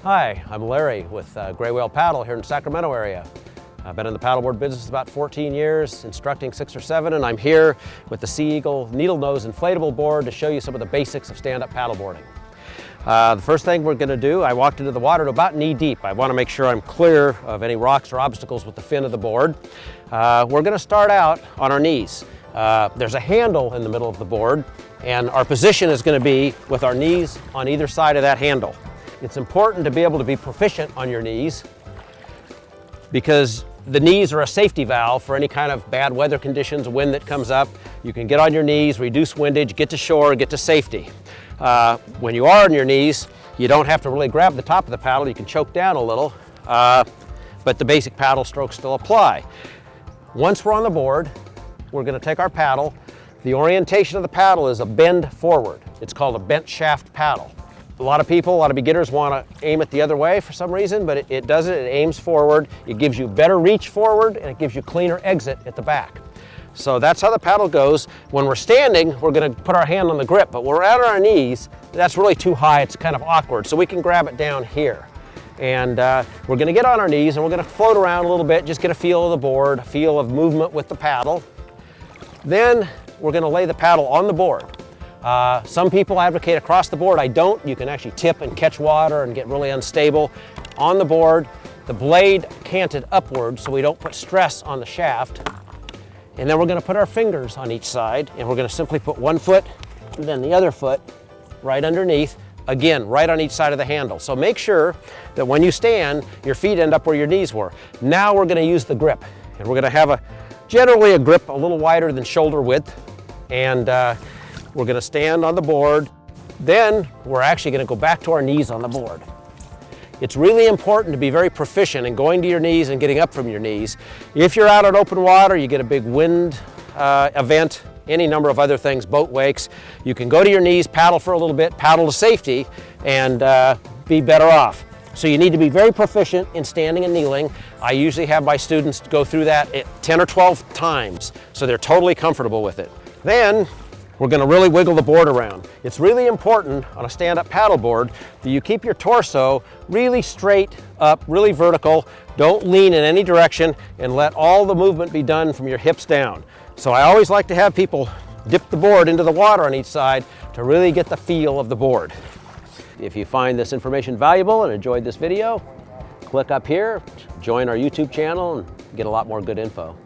Hi, I'm Larry with Gray Whale Paddle here in the Sacramento area. I've been in the paddleboard business about 14 years, instructing 6 or 7, and I'm here with the Sea Eagle needle nose inflatable board to show you some of the basics of stand-up paddleboarding. The first thing we're going to do, I walked into the water to about knee deep. I want to make sure I'm clear of any rocks or obstacles with the fin of the board. We're going to start out on our knees. There's a handle in the middle of the board, and our position is going to be with our knees on either side of that handle. It's important to be able to be proficient on your knees because the knees are a safety valve for any kind of bad weather conditions, wind that comes up. You can get on your knees, reduce windage, get to shore, get to safety. When you are on your knees, you don't have to really grab the top of the paddle. You can choke down a little, but the basic paddle strokes still apply. Once we're on the board, we're going to take our paddle. The orientation of the paddle is a bend forward. It's called a bent shaft paddle. A lot of beginners want to aim it the other way for some reason, but it doesn't. It aims forward. It gives you better reach forward, and it gives you cleaner exit at the back. So that's how the paddle goes. When we're standing, we're going to put our hand on the grip, but when we're out on our knees, that's really too high. It's kind of awkward, so we can grab it down here. And we're going to get on our knees, and we're going to float around a little bit, just get a feel of the board, a feel of movement with the paddle. Then we're going to lay the paddle on the board. Some people advocate across the board. I don't. You can actually tip and catch water and get really unstable. On the board, the blade canted upward so we don't put stress on the shaft. And then we're going to put our fingers on each side, and we're going to simply put one foot and then the other foot right underneath, again, right on each side of the handle. So make sure that when you stand, your feet end up where your knees were. Now we're going to use the grip, and we're going to have generally a grip a little wider than shoulder width, and we're going to stand on the board. Then we're actually going to go back to our knees on the board. It's really important to be very proficient in going to your knees and getting up from your knees. If you're out on open water, you get a big wind event, any number of other things, boat wakes, you can go to your knees, paddle for a little bit, paddle to safety, and be better off. So you need to be very proficient in standing and kneeling. I usually have my students go through that 10 or 12 times, so they're totally comfortable with it. Then we're going to really wiggle the board around. It's really important on a stand-up paddleboard that you keep your torso really straight up, really vertical. Don't lean in any direction, and let all the movement be done from your hips down. So I always like to have people dip the board into the water on each side to really get the feel of the board. If you find this information valuable and enjoyed this video, click up here, join our YouTube channel, and get a lot more good info.